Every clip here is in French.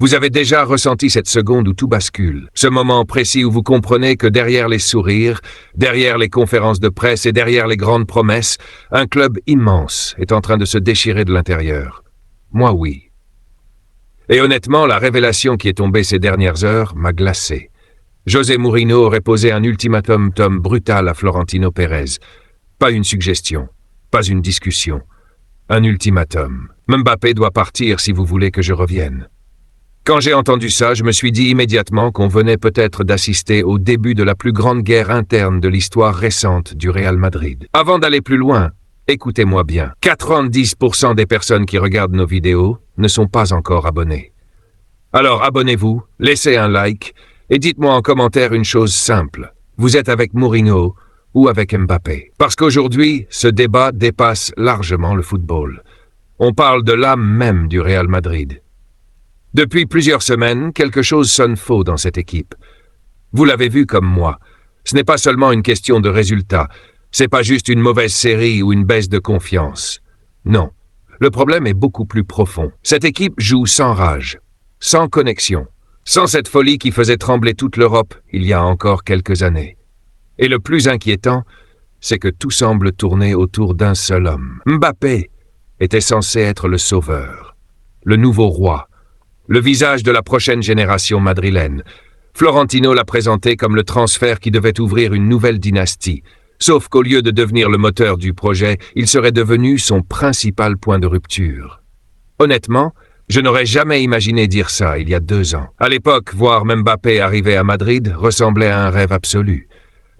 Vous avez déjà ressenti cette seconde où tout bascule, ce moment précis où vous comprenez que derrière les sourires, derrière les conférences de presse et derrière les grandes promesses, un club immense est en train de se déchirer de l'intérieur. Moi, oui. Et honnêtement, la révélation qui est tombée ces dernières heures m'a glacé. José Mourinho aurait posé un ultimatum brutal à Florentino Pérez. Pas une suggestion, pas une discussion. Un ultimatum. Mbappé doit partir si vous voulez que je revienne. Quand j'ai entendu ça, je me suis dit immédiatement qu'on venait peut-être d'assister au début de la plus grande guerre interne de l'histoire récente du Real Madrid. Avant d'aller plus loin, écoutez-moi bien. 90% des personnes qui regardent nos vidéos ne sont pas encore abonnées. Alors abonnez-vous, laissez un like et dites-moi en commentaire une chose simple. Vous êtes avec Mourinho ou avec Mbappé? Parce qu'aujourd'hui, ce débat dépasse largement le football. On parle de l'âme même du Real Madrid. Depuis plusieurs semaines, quelque chose sonne faux dans cette équipe. Vous l'avez vu comme moi. Ce n'est pas seulement une question de résultat. C'est pas juste une mauvaise série ou une baisse de confiance. Non. Le problème est beaucoup plus profond. Cette équipe joue sans rage, sans connexion, sans cette folie qui faisait trembler toute l'Europe il y a encore quelques années. Et le plus inquiétant, c'est que tout semble tourner autour d'un seul homme. Mbappé était censé être le sauveur, le nouveau roi, le visage de la prochaine génération madrilène. Florentino l'a présenté comme le transfert qui devait ouvrir une nouvelle dynastie. Sauf qu'au lieu de devenir le moteur du projet, il serait devenu son principal point de rupture. Honnêtement, je n'aurais jamais imaginé dire ça il y a 2 ans. À l'époque, voir Mbappé arriver à Madrid ressemblait à un rêve absolu.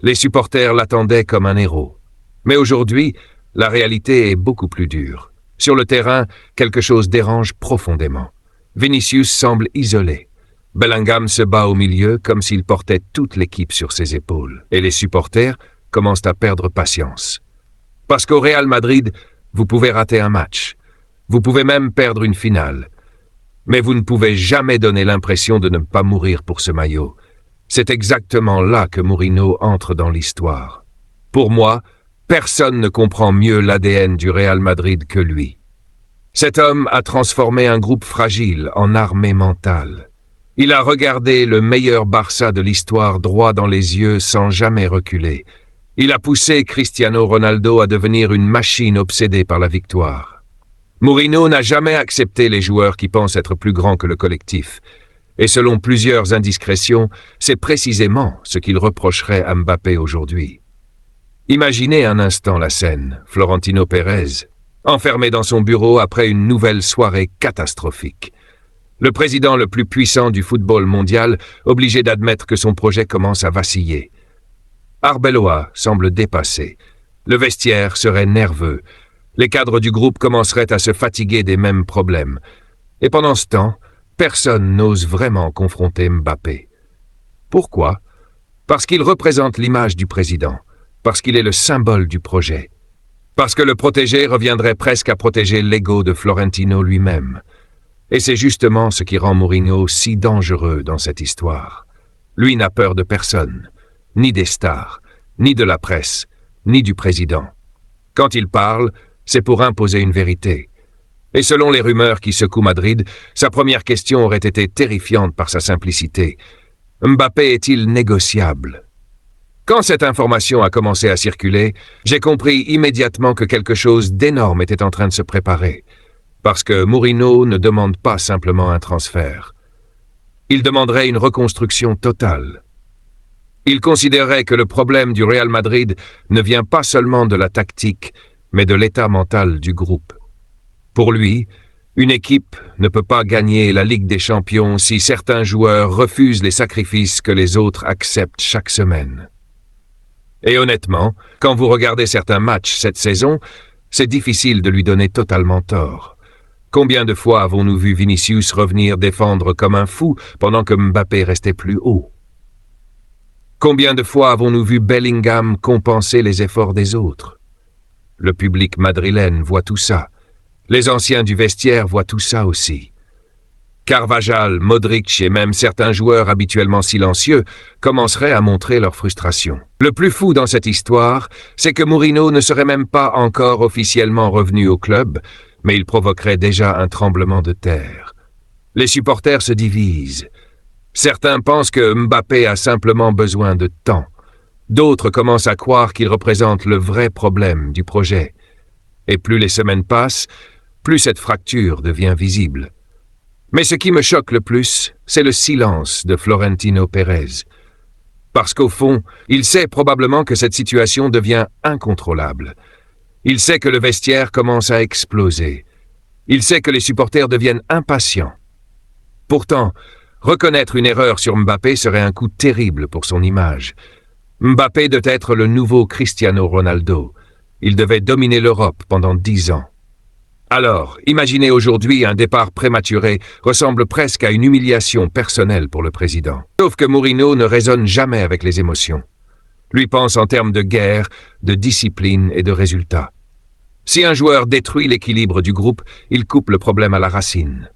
Les supporters l'attendaient comme un héros. Mais aujourd'hui, la réalité est beaucoup plus dure. Sur le terrain, quelque chose dérange profondément. Vinicius semble isolé. Bellingham se bat au milieu comme s'il portait toute l'équipe sur ses épaules. Et les supporters commencent à perdre patience. Parce qu'au Real Madrid, vous pouvez rater un match. Vous pouvez même perdre une finale. Mais vous ne pouvez jamais donner l'impression de ne pas mourir pour ce maillot. C'est exactement là que Mourinho entre dans l'histoire. Pour moi, personne ne comprend mieux l'ADN du Real Madrid que lui. Cet homme a transformé un groupe fragile en armée mentale. Il a regardé le meilleur Barça de l'histoire droit dans les yeux sans jamais reculer. Il a poussé Cristiano Ronaldo à devenir une machine obsédée par la victoire. Mourinho n'a jamais accepté les joueurs qui pensent être plus grands que le collectif. Et selon plusieurs indiscrétions, c'est précisément ce qu'il reprocherait à Mbappé aujourd'hui. Imaginez un instant la scène, Florentino Pérez, enfermé dans son bureau après une nouvelle soirée catastrophique. Le président le plus puissant du football mondial, obligé d'admettre que son projet commence à vaciller. Arbeloa semble dépassé. Le vestiaire serait nerveux. Les cadres du groupe commenceraient à se fatiguer des mêmes problèmes. Et pendant ce temps, personne n'ose vraiment confronter Mbappé. Pourquoi? Parce qu'il représente l'image du président, parce qu'il est le symbole du projet, parce que le protéger reviendrait presque à protéger l'ego de Florentino lui-même. Et c'est justement ce qui rend Mourinho si dangereux dans cette histoire. Lui n'a peur de personne, ni des stars, ni de la presse, ni du président. Quand il parle, c'est pour imposer une vérité. Et selon les rumeurs qui secouent Madrid, sa première question aurait été terrifiante par sa simplicité. Mbappé est-il négociable? Quand cette information a commencé à circuler, j'ai compris immédiatement que quelque chose d'énorme était en train de se préparer. Parce que Mourinho ne demande pas simplement un transfert. Il demanderait une reconstruction totale. Il considérait que le problème du Real Madrid ne vient pas seulement de la tactique, mais de l'état mental du groupe. Pour lui, une équipe ne peut pas gagner la Ligue des Champions si certains joueurs refusent les sacrifices que les autres acceptent chaque semaine. Et honnêtement, quand vous regardez certains matchs cette saison, c'est difficile de lui donner totalement tort. Combien de fois avons-nous vu Vinicius revenir défendre comme un fou pendant que Mbappé restait plus haut? Combien de fois avons-nous vu Bellingham compenser les efforts des autres? Le public madrilène voit tout ça. Les anciens du vestiaire voient tout ça aussi. Carvajal, Modric et même certains joueurs habituellement silencieux commenceraient à montrer leur frustration. Le plus fou dans cette histoire, c'est que Mourinho ne serait même pas encore officiellement revenu au club, mais il provoquerait déjà un tremblement de terre. Les supporters se divisent. Certains pensent que Mbappé a simplement besoin de temps. D'autres commencent à croire qu'il représente le vrai problème du projet. Et plus les semaines passent, plus cette fracture devient visible. Mais ce qui me choque le plus, c'est le silence de Florentino Pérez. Parce qu'au fond, il sait probablement que cette situation devient incontrôlable. Il sait que le vestiaire commence à exploser. Il sait que les supporters deviennent impatients. Pourtant, reconnaître une erreur sur Mbappé serait un coup terrible pour son image. Mbappé doit être le nouveau Cristiano Ronaldo. Il devait dominer l'Europe pendant 10 ans. Alors, imaginez aujourd'hui un départ prématuré ressemble presque à une humiliation personnelle pour le président. Sauf que Mourinho ne raisonne jamais avec les émotions. Lui pense en termes de guerre, de discipline et de résultats. Si un joueur détruit l'équilibre du groupe, il coupe le problème à la racine.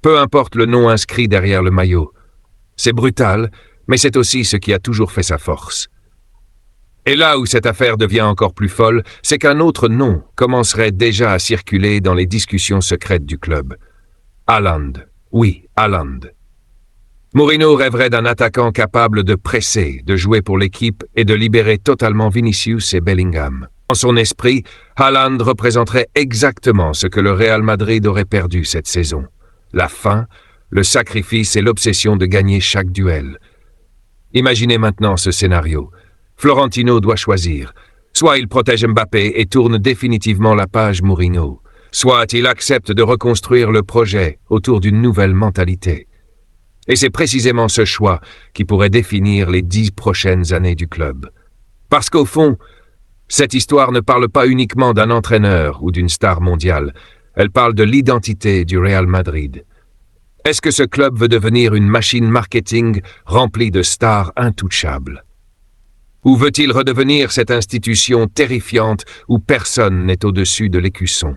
Peu importe le nom inscrit derrière le maillot. C'est brutal, mais c'est aussi ce qui a toujours fait sa force. Et là où cette affaire devient encore plus folle, c'est qu'un autre nom commencerait déjà à circuler dans les discussions secrètes du club. Haaland. Oui, Haaland. Mourinho rêverait d'un attaquant capable de presser, de jouer pour l'équipe et de libérer totalement Vinicius et Bellingham. Dans son esprit, Haaland représenterait exactement ce que le Real Madrid aurait perdu cette saison. La faim, le sacrifice et l'obsession de gagner chaque duel. Imaginez maintenant ce scénario. Florentino doit choisir. Soit il protège Mbappé et tourne définitivement la page Mourinho, soit il accepte de reconstruire le projet autour d'une nouvelle mentalité. Et c'est précisément ce choix qui pourrait définir les 10 prochaines années du club. Parce qu'au fond, cette histoire ne parle pas uniquement d'un entraîneur ou d'une star mondiale, elle parle de l'identité du Real Madrid. Est-ce que ce club veut devenir une machine marketing remplie de stars intouchables? Ou veut-il redevenir cette institution terrifiante où personne n'est au-dessus de l'écusson?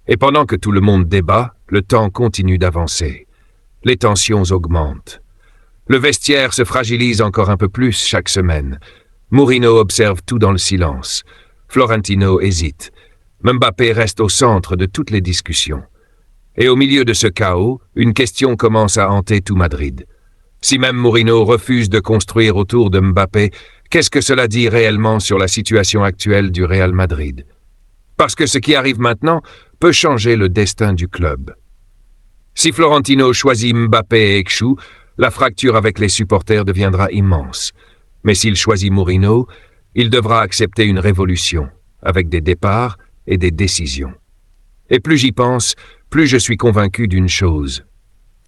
Et pendant que tout le monde débat, le temps continue d'avancer. Les tensions augmentent. Le vestiaire se fragilise encore un peu plus chaque semaine. Mourinho observe tout dans le silence. Florentino hésite. Mbappé reste au centre de toutes les discussions. Et au milieu de ce chaos, une question commence à hanter tout Madrid. Si même Mourinho refuse de construire autour de Mbappé, qu'est-ce que cela dit réellement sur la situation actuelle du Real Madrid? Parce que ce qui arrive maintenant peut changer le destin du club. Si Florentino choisit Mbappé et échoue, la fracture avec les supporters deviendra immense. Mais s'il choisit Mourinho, il devra accepter une révolution, avec des départs et des décisions. Et plus j'y pense, plus je suis convaincu d'une chose.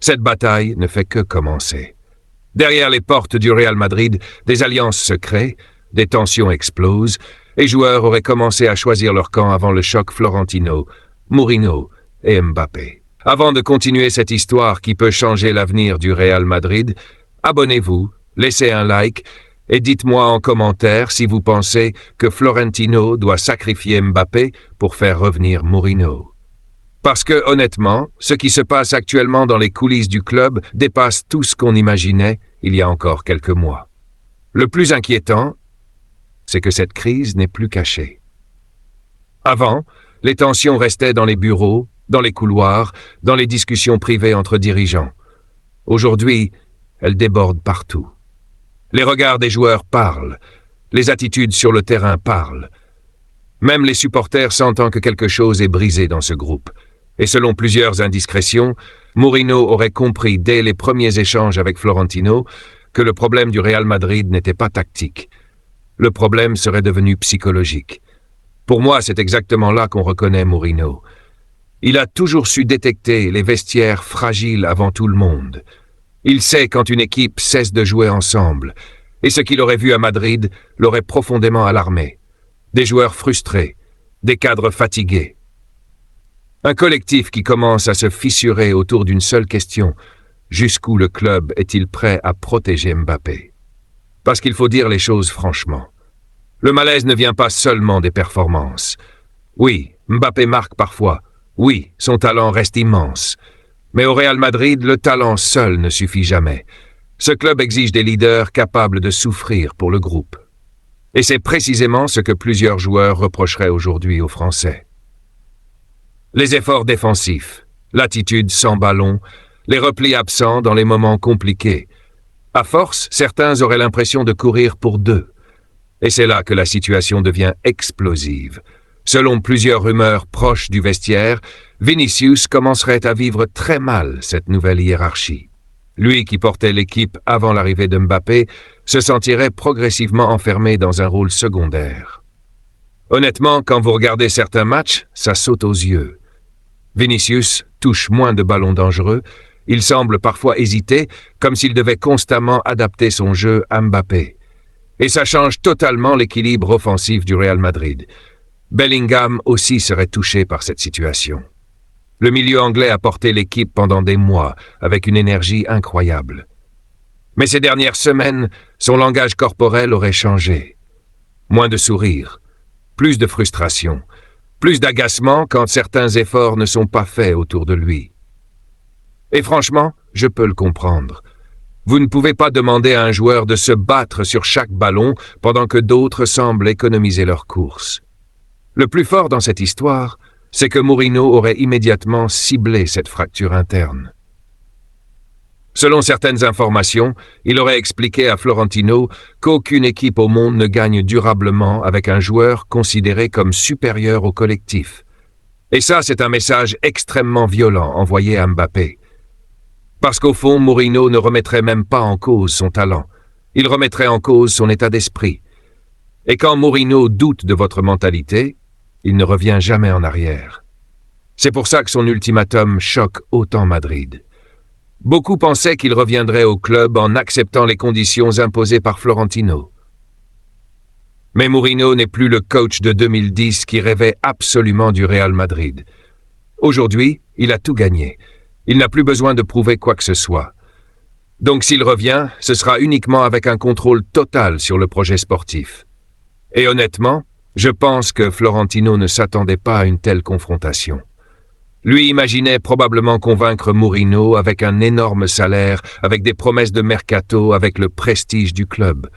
Cette bataille ne fait que commencer. Derrière les portes du Real Madrid, des alliances se créent, des tensions explosent, et joueurs auraient commencé à choisir leur camp avant le choc Florentino, Mourinho et Mbappé. Avant de continuer cette histoire qui peut changer l'avenir du Real Madrid, abonnez-vous, laissez un like et dites-moi en commentaire si vous pensez que Florentino doit sacrifier Mbappé pour faire revenir Mourinho. Parce que, honnêtement, ce qui se passe actuellement dans les coulisses du club dépasse tout ce qu'on imaginait il y a encore quelques mois. Le plus inquiétant, c'est que cette crise n'est plus cachée. Avant, les tensions restaient dans les bureaux, dans les couloirs, dans les discussions privées entre dirigeants. Aujourd'hui, elles débordent partout. Les regards des joueurs parlent, les attitudes sur le terrain parlent. Même les supporters sentent que quelque chose est brisé dans ce groupe. Et selon plusieurs indiscrétions, Mourinho aurait compris dès les premiers échanges avec Florentino que le problème du Real Madrid n'était pas tactique. Le problème serait devenu psychologique. Pour moi, c'est exactement là qu'on reconnaît Mourinho. Il a toujours su détecter les vestiaires fragiles avant tout le monde. Il sait quand une équipe cesse de jouer ensemble, et ce qu'il aurait vu à Madrid l'aurait profondément alarmé. Des joueurs frustrés, des cadres fatigués. Un collectif qui commence à se fissurer autour d'une seule question. Jusqu'où le club est-il prêt à protéger Mbappé? Parce qu'il faut dire les choses franchement. Le malaise ne vient pas seulement des performances. Oui, Mbappé marque parfois. Oui, son talent reste immense. Mais au Real Madrid, le talent seul ne suffit jamais. Ce club exige des leaders capables de souffrir pour le groupe. Et c'est précisément ce que plusieurs joueurs reprocheraient aujourd'hui aux Français. Les efforts défensifs, l'attitude sans ballon, les replis absents dans les moments compliqués. À force, certains auraient l'impression de courir pour deux. Et c'est là que la situation devient explosive. Selon plusieurs rumeurs proches du vestiaire, Vinicius commencerait à vivre très mal cette nouvelle hiérarchie. Lui qui portait l'équipe avant l'arrivée de Mbappé se sentirait progressivement enfermé dans un rôle secondaire. Honnêtement, quand vous regardez certains matchs, ça saute aux yeux. Vinicius touche moins de ballons dangereux, il semble parfois hésiter, comme s'il devait constamment adapter son jeu à Mbappé. Et ça change totalement l'équilibre offensif du Real Madrid. Bellingham aussi serait touché par cette situation. Le milieu anglais a porté l'équipe pendant des mois, avec une énergie incroyable. Mais ces dernières semaines, son langage corporel aurait changé. Moins de sourires, plus de frustration, plus d'agacement quand certains efforts ne sont pas faits autour de lui. Et franchement, je peux le comprendre. Vous ne pouvez pas demander à un joueur de se battre sur chaque ballon pendant que d'autres semblent économiser leur course. Le plus fort dans cette histoire, c'est que Mourinho aurait immédiatement ciblé cette fracture interne. Selon certaines informations, il aurait expliqué à Florentino qu'aucune équipe au monde ne gagne durablement avec un joueur considéré comme supérieur au collectif. Et ça, c'est un message extrêmement violent envoyé à Mbappé. Parce qu'au fond, Mourinho ne remettrait même pas en cause son talent. Il remettrait en cause son état d'esprit. Et quand Mourinho doute de votre mentalité, il ne revient jamais en arrière. C'est pour ça que son ultimatum choque autant Madrid. Beaucoup pensaient qu'il reviendrait au club en acceptant les conditions imposées par Florentino. Mais Mourinho n'est plus le coach de 2010 qui rêvait absolument du Real Madrid. Aujourd'hui, il a tout gagné. Il n'a plus besoin de prouver quoi que ce soit. Donc s'il revient, ce sera uniquement avec un contrôle total sur le projet sportif. Et honnêtement, je pense que Florentino ne s'attendait pas à une telle confrontation. Lui imaginait probablement convaincre Mourinho avec un énorme salaire, avec des promesses de mercato, avec le prestige du club.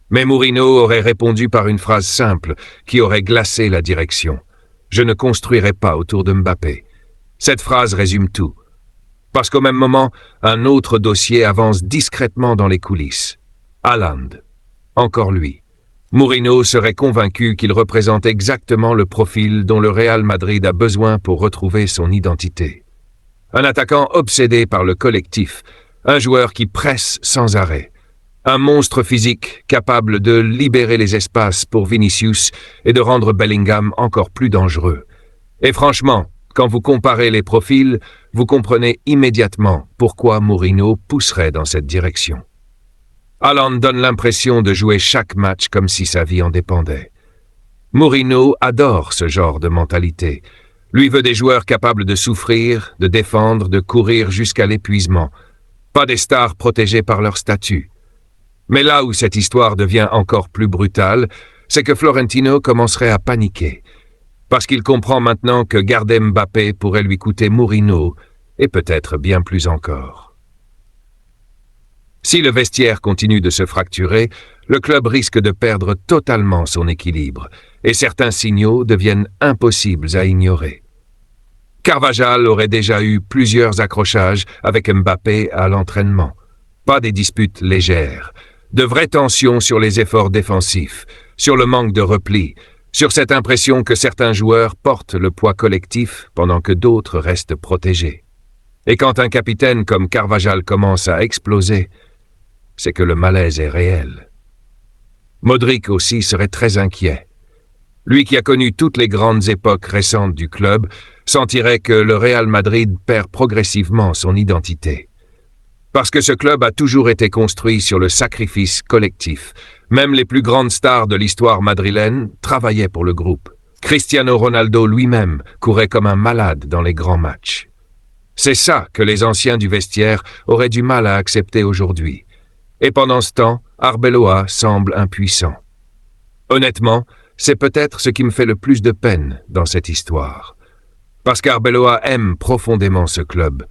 Mais Mourinho aurait répondu par une phrase simple qui aurait glacé la direction. « Je ne construirai pas autour de Mbappé ». Cette phrase résume tout. Parce qu'au même moment, un autre dossier avance discrètement dans les coulisses. Haaland. Encore lui. Mourinho serait convaincu qu'il représente exactement le profil dont le Real Madrid a besoin pour retrouver son identité. Un attaquant obsédé par le collectif, un joueur qui presse sans arrêt, un monstre physique capable de libérer les espaces pour Vinicius et de rendre Bellingham encore plus dangereux. Et franchement, quand vous comparez les profils, vous comprenez immédiatement pourquoi Mourinho pousserait dans cette direction. Haaland donne l'impression de jouer chaque match comme si sa vie en dépendait. Mourinho adore ce genre de mentalité. Lui veut des joueurs capables de souffrir, de défendre, de courir jusqu'à l'épuisement. Pas des stars protégées par leur statut. Mais là où cette histoire devient encore plus brutale, c'est que Florentino commencerait à paniquer. Parce qu'il comprend maintenant que garder Mbappé pourrait lui coûter Mourinho, et peut-être bien plus encore. Si le vestiaire continue de se fracturer, le club risque de perdre totalement son équilibre, et certains signaux deviennent impossibles à ignorer. Carvajal aurait déjà eu plusieurs accrochages avec Mbappé à l'entraînement. Pas des disputes légères, de vraies tensions sur les efforts défensifs, sur le manque de repli, sur cette impression que certains joueurs portent le poids collectif pendant que d'autres restent protégés. Et quand un capitaine comme Carvajal commence à exploser, c'est que le malaise est réel. Modric aussi serait très inquiet. Lui qui a connu toutes les grandes époques récentes du club, sentirait que le Real Madrid perd progressivement son identité. Parce que ce club a toujours été construit sur le sacrifice collectif. Même les plus grandes stars de l'histoire madrilène travaillaient pour le groupe. Cristiano Ronaldo lui-même courait comme un malade dans les grands matchs. C'est ça que les anciens du vestiaire auraient du mal à accepter aujourd'hui. Et pendant ce temps, Arbeloa semble impuissant. Honnêtement, c'est peut-être ce qui me fait le plus de peine dans cette histoire. Parce qu'Arbeloa aime profondément ce club.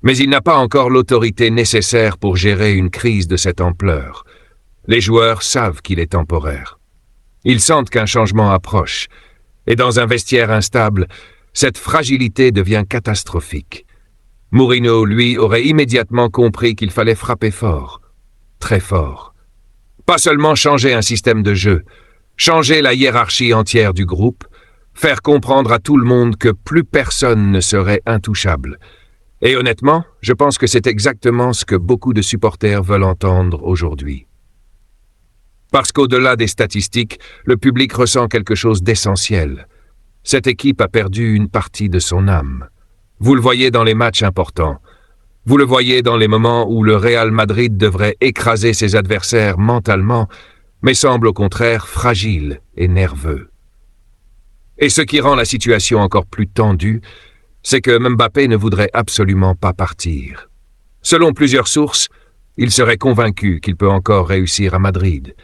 Mais il n'a pas encore l'autorité nécessaire pour gérer une crise de cette ampleur. Les joueurs savent qu'il est temporaire. Ils sentent qu'un changement approche. Et dans un vestiaire instable, cette fragilité devient catastrophique. Mourinho, lui, aurait immédiatement compris qu'il fallait frapper fort, très fort. Pas seulement changer un système de jeu, changer la hiérarchie entière du groupe, faire comprendre à tout le monde que plus personne ne serait intouchable. Et honnêtement, je pense que c'est exactement ce que beaucoup de supporters veulent entendre aujourd'hui. Parce qu'au-delà des statistiques, le public ressent quelque chose d'essentiel. Cette équipe a perdu une partie de son âme. Vous le voyez dans les matchs importants. Vous le voyez dans les moments où le Real Madrid devrait écraser ses adversaires mentalement, mais semble au contraire fragile et nerveux. Et ce qui rend la situation encore plus tendue, c'est que Mbappé ne voudrait absolument pas partir. Selon plusieurs sources, il serait convaincu qu'il peut encore réussir à Madrid.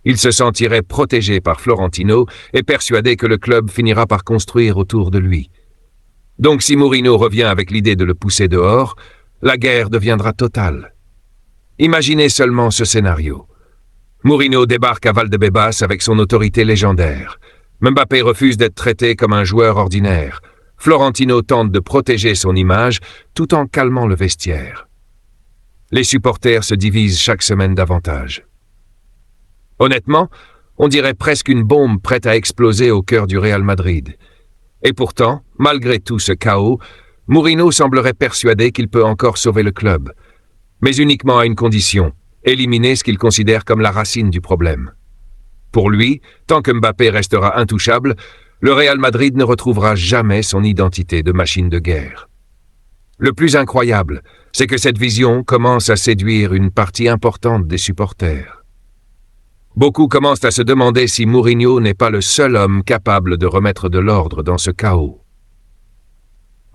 Il se sentirait protégé par Florentino et persuadé que le club finira par construire autour de lui. Donc si Mourinho revient avec l'idée de le pousser dehors, la guerre deviendra totale. Imaginez seulement ce scénario. Mourinho débarque à Valdebebas avec son autorité légendaire. Mbappé refuse d'être traité comme un joueur ordinaire. Florentino tente de protéger son image tout en calmant le vestiaire. Les supporters se divisent chaque semaine davantage. Honnêtement, on dirait presque une bombe prête à exploser au cœur du Real Madrid. Et pourtant, malgré tout ce chaos, Mourinho semblerait persuadé qu'il peut encore sauver le club, mais uniquement à une condition, éliminer ce qu'il considère comme la racine du problème. Pour lui, tant que Mbappé restera intouchable, le Real Madrid ne retrouvera jamais son identité de machine de guerre. Le plus incroyable, c'est que cette vision commence à séduire une partie importante des supporters. Beaucoup commencent à se demander si Mourinho n'est pas le seul homme capable de remettre de l'ordre dans ce chaos.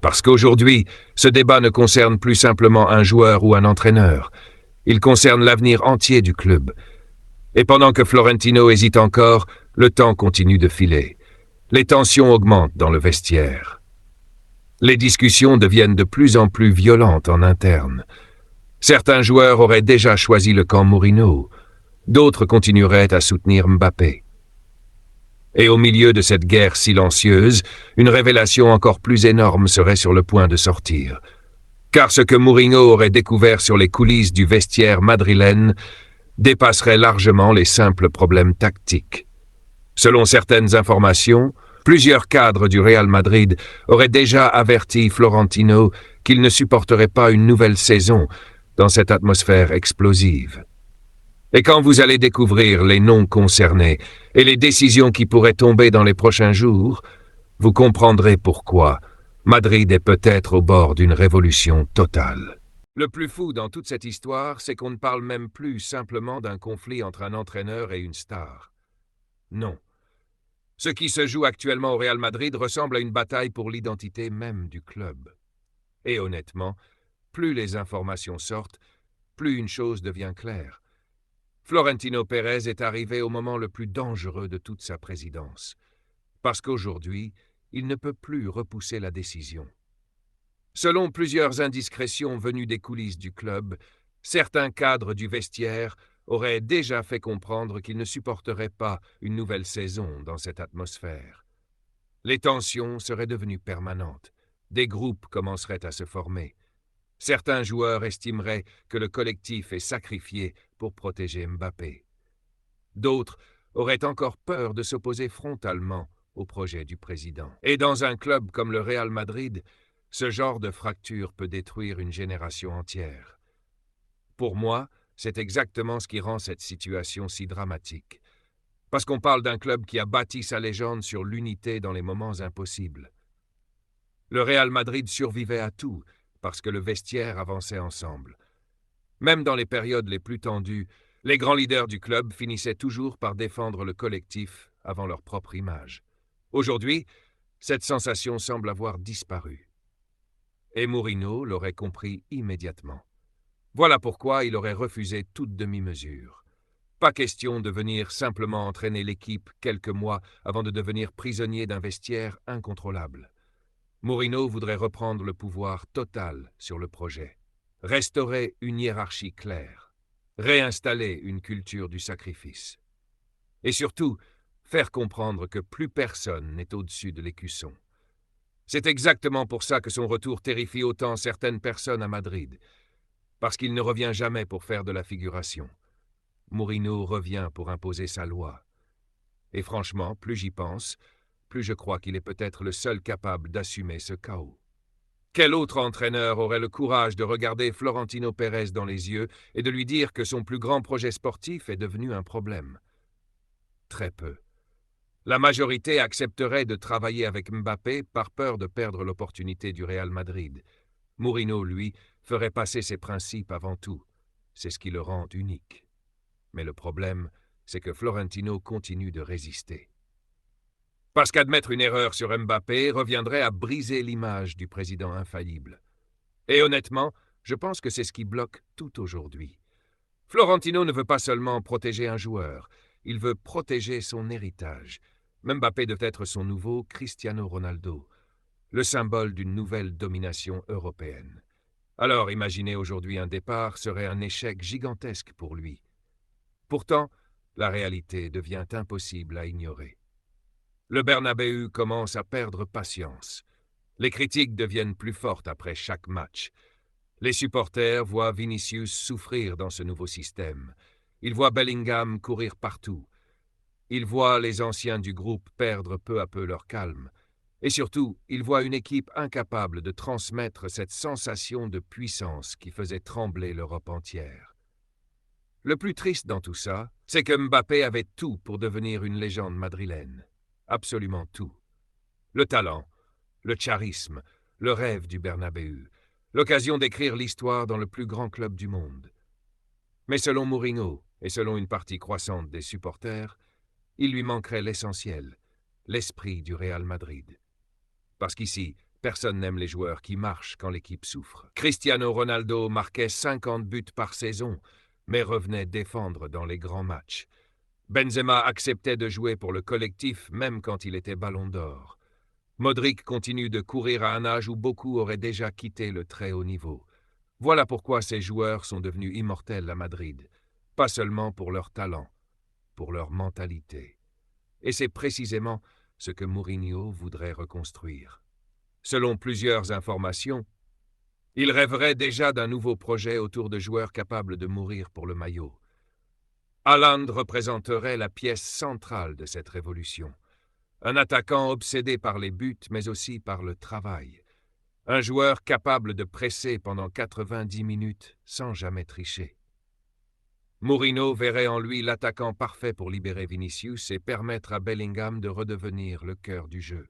Parce qu'aujourd'hui, ce débat ne concerne plus simplement un joueur ou un entraîneur. Il concerne l'avenir entier du club. Et pendant que Florentino hésite encore, le temps continue de filer. Les tensions augmentent dans le vestiaire. Les discussions deviennent de plus en plus violentes en interne. Certains joueurs auraient déjà choisi le camp Mourinho. D'autres continueraient à soutenir Mbappé. Et au milieu de cette guerre silencieuse, une révélation encore plus énorme serait sur le point de sortir. Car ce que Mourinho aurait découvert sur les coulisses du vestiaire madrilène dépasserait largement les simples problèmes tactiques. Selon certaines informations, plusieurs cadres du Real Madrid auraient déjà averti Florentino qu'il ne supporterait pas une nouvelle saison dans cette atmosphère explosive. Et quand vous allez découvrir les noms concernés et les décisions qui pourraient tomber dans les prochains jours, vous comprendrez pourquoi Madrid est peut-être au bord d'une révolution totale. Le plus fou dans toute cette histoire, c'est qu'on ne parle même plus simplement d'un conflit entre un entraîneur et une star. Non. Ce qui se joue actuellement au Real Madrid ressemble à une bataille pour l'identité même du club. Et honnêtement, plus les informations sortent, plus une chose devient claire. Florentino Pérez est arrivé au moment le plus dangereux de toute sa présidence, parce qu'aujourd'hui, il ne peut plus repousser la décision. Selon plusieurs indiscrétions venues des coulisses du club, certains cadres du vestiaire auraient déjà fait comprendre qu'ils ne supporteraient pas une nouvelle saison dans cette atmosphère. Les tensions seraient devenues permanentes, des groupes commenceraient à se former. Certains joueurs estimeraient que le collectif est sacrifié pour protéger Mbappé. D'autres auraient encore peur de s'opposer frontalement au projet du président. Et dans un club comme le Real Madrid, ce genre de fracture peut détruire une génération entière. Pour moi, c'est exactement ce qui rend cette situation si dramatique. Parce qu'on parle d'un club qui a bâti sa légende sur l'unité dans les moments impossibles. Le Real Madrid survivait à tout, parce que le vestiaire avançait ensemble. Même dans les périodes les plus tendues, les grands leaders du club finissaient toujours par défendre le collectif avant leur propre image. Aujourd'hui, cette sensation semble avoir disparu. Et Mourinho l'aurait compris immédiatement. Voilà pourquoi il aurait refusé toute demi-mesure. Pas question de venir simplement entraîner l'équipe quelques mois avant de devenir prisonnier d'un vestiaire incontrôlable. Mourinho voudrait reprendre le pouvoir total sur le projet, restaurer une hiérarchie claire, réinstaller une culture du sacrifice. Et surtout, faire comprendre que plus personne n'est au-dessus de l'écusson. C'est exactement pour ça que son retour terrifie autant certaines personnes à Madrid. Parce qu'il ne revient jamais pour faire de la figuration. Mourinho revient pour imposer sa loi. Et franchement, plus j'y pense, plus je crois qu'il est peut-être le seul capable d'assumer ce chaos. Quel autre entraîneur aurait le courage de regarder Florentino Pérez dans les yeux et de lui dire que son plus grand projet sportif est devenu un problème? Très peu. La majorité accepterait de travailler avec Mbappé par peur de perdre l'opportunité du Real Madrid. Mourinho, lui, ferait passer ses principes avant tout. C'est ce qui le rend unique. Mais le problème, c'est que Florentino continue de résister. Parce qu'admettre une erreur sur Mbappé reviendrait à briser l'image du président infaillible. Et honnêtement, je pense que c'est ce qui bloque tout aujourd'hui. Florentino ne veut pas seulement protéger un joueur, il veut protéger son héritage. Mbappé doit être son nouveau Cristiano Ronaldo, le symbole d'une nouvelle domination européenne. Alors imaginer aujourd'hui un départ serait un échec gigantesque pour lui. Pourtant, la réalité devient impossible à ignorer. Le Bernabéu commence à perdre patience. Les critiques deviennent plus fortes après chaque match. Les supporters voient Vinicius souffrir dans ce nouveau système. Ils voient Bellingham courir partout. Ils voient les anciens du groupe perdre peu à peu leur calme. Et surtout, ils voient une équipe incapable de transmettre cette sensation de puissance qui faisait trembler l'Europe entière. Le plus triste dans tout ça, c'est que Mbappé avait tout pour devenir une légende madrilène. Absolument tout. Le talent, le charisme, le rêve du Bernabéu, l'occasion d'écrire l'histoire dans le plus grand club du monde. Mais selon Mourinho, et selon une partie croissante des supporters, il lui manquerait l'essentiel, l'esprit du Real Madrid. Parce qu'ici, personne n'aime les joueurs qui marchent quand l'équipe souffre. Cristiano Ronaldo marquait 50 buts par saison, mais revenait défendre dans les grands matchs. Benzema acceptait de jouer pour le collectif même quand il était ballon d'or. Modric continue de courir à un âge où beaucoup auraient déjà quitté le très haut niveau. Voilà pourquoi ces joueurs sont devenus immortels à Madrid. Pas seulement pour leur talent, pour leur mentalité. Et c'est précisément ce que Mourinho voudrait reconstruire. Selon plusieurs informations, il rêverait déjà d'un nouveau projet autour de joueurs capables de mourir pour le maillot. Haaland représenterait la pièce centrale de cette révolution. Un attaquant obsédé par les buts, mais aussi par le travail. Un joueur capable de presser pendant 90 minutes sans jamais tricher. Mourinho verrait en lui l'attaquant parfait pour libérer Vinicius et permettre à Bellingham de redevenir le cœur du jeu.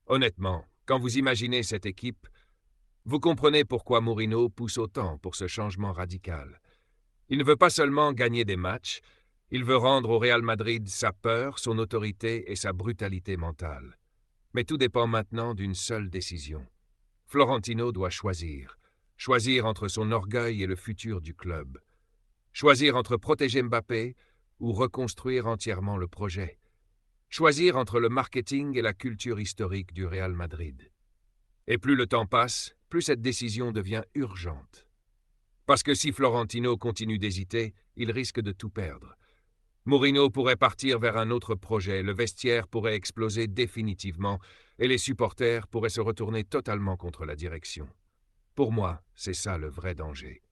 Honnêtement, quand vous imaginez cette équipe, vous comprenez pourquoi Mourinho pousse autant pour ce changement radical. Il ne veut pas seulement gagner des matchs, il veut rendre au Real Madrid sa peur, son autorité et sa brutalité mentale. Mais tout dépend maintenant d'une seule décision. Florentino doit choisir. Choisir entre son orgueil et le futur du club. Choisir entre protéger Mbappé ou reconstruire entièrement le projet. Choisir entre le marketing et la culture historique du Real Madrid. Et plus le temps passe, plus cette décision devient urgente. Parce que si Florentino continue d'hésiter, il risque de tout perdre. Mourinho pourrait partir vers un autre projet, le vestiaire pourrait exploser définitivement et les supporters pourraient se retourner totalement contre la direction. Pour moi, c'est ça le vrai danger.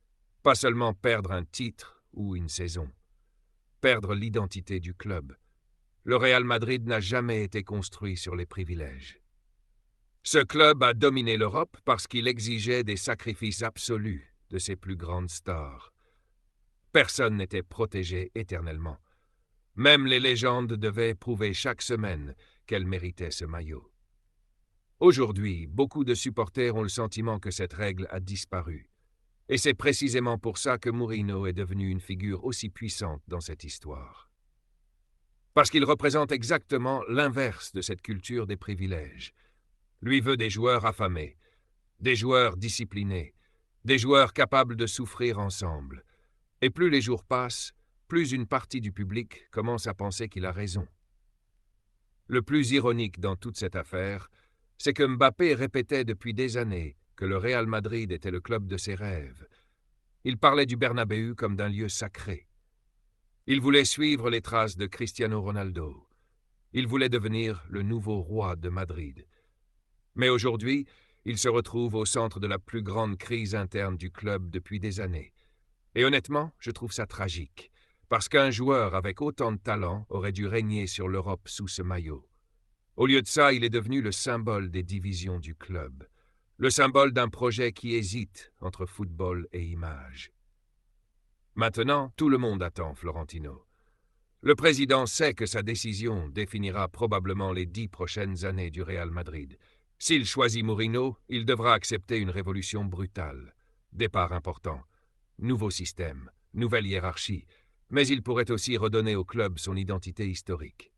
Pas seulement perdre un titre ou une saison. Perdre l'identité du club. Le Real Madrid n'a jamais été construit sur les privilèges. Ce club a dominé l'Europe parce qu'il exigeait des sacrifices absolus de ses plus grandes stars. Personne n'était protégé éternellement. Même les légendes devaient prouver chaque semaine qu'elles méritaient ce maillot. Aujourd'hui, beaucoup de supporters ont le sentiment que cette règle a disparu. Et c'est précisément pour ça que Mourinho est devenu une figure aussi puissante dans cette histoire. Parce qu'il représente exactement l'inverse de cette culture des privilèges. Lui veut des joueurs affamés, des joueurs disciplinés, des joueurs capables de souffrir ensemble. Et plus les jours passent, plus une partie du public commence à penser qu'il a raison. Le plus ironique dans toute cette affaire, c'est que Mbappé répétait depuis des années que le Real Madrid était le club de ses rêves. Il parlait du Bernabéu comme d'un lieu sacré. Il voulait suivre les traces de Cristiano Ronaldo. Il voulait devenir le nouveau roi de Madrid. Mais aujourd'hui, il se retrouve au centre de la plus grande crise interne du club depuis des années. Et honnêtement, je trouve ça tragique, parce qu'un joueur avec autant de talent aurait dû régner sur l'Europe sous ce maillot. Au lieu de ça, il est devenu le symbole des divisions du club, le symbole d'un projet qui hésite entre football et image. Maintenant, tout le monde attend Florentino. Le président sait que sa décision définira probablement les 10 prochaines années du Real Madrid. S'il choisit Mourinho, il devra accepter une révolution brutale. Départ important, nouveau système, nouvelle hiérarchie, mais il pourrait aussi redonner au club son identité historique.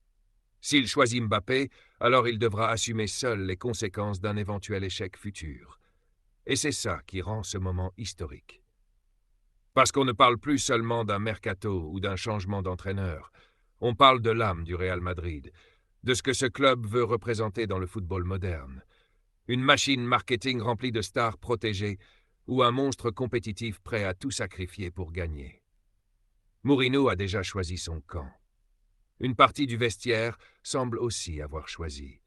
S'il choisit Mbappé, alors il devra assumer seul les conséquences d'un éventuel échec futur. Et c'est ça qui rend ce moment historique. Parce qu'on ne parle plus seulement d'un mercato ou d'un changement d'entraîneur. On parle de l'âme du Real Madrid, de ce que ce club veut représenter dans le football moderne. Une machine marketing remplie de stars protégées ou un monstre compétitif prêt à tout sacrifier pour gagner. Mourinho a déjà choisi son camp. Une partie du vestiaire semble aussi avoir choisi.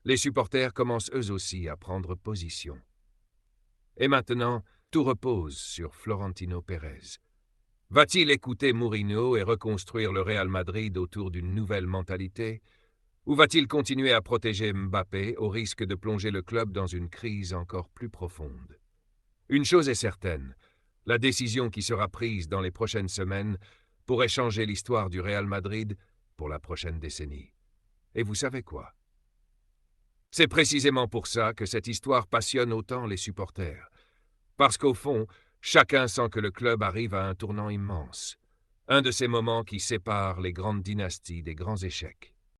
Les supporters commencent eux aussi à prendre position. Et maintenant, tout repose sur Florentino Pérez. Va-t-il écouter Mourinho et reconstruire le Real Madrid autour d'une nouvelle mentalité? Ou va-t-il continuer à protéger Mbappé au risque de plonger le club dans une crise encore plus profonde? Une chose est certaine, la décision qui sera prise dans les prochaines semaines pourrait changer l'histoire du Real Madrid pour la prochaine décennie. Et vous savez quoi? C'est précisément pour ça que cette histoire passionne autant les supporters. Parce qu'au fond, chacun sent que le club arrive à un tournant immense. Un de ces moments qui séparent les grandes dynasties des grands échecs.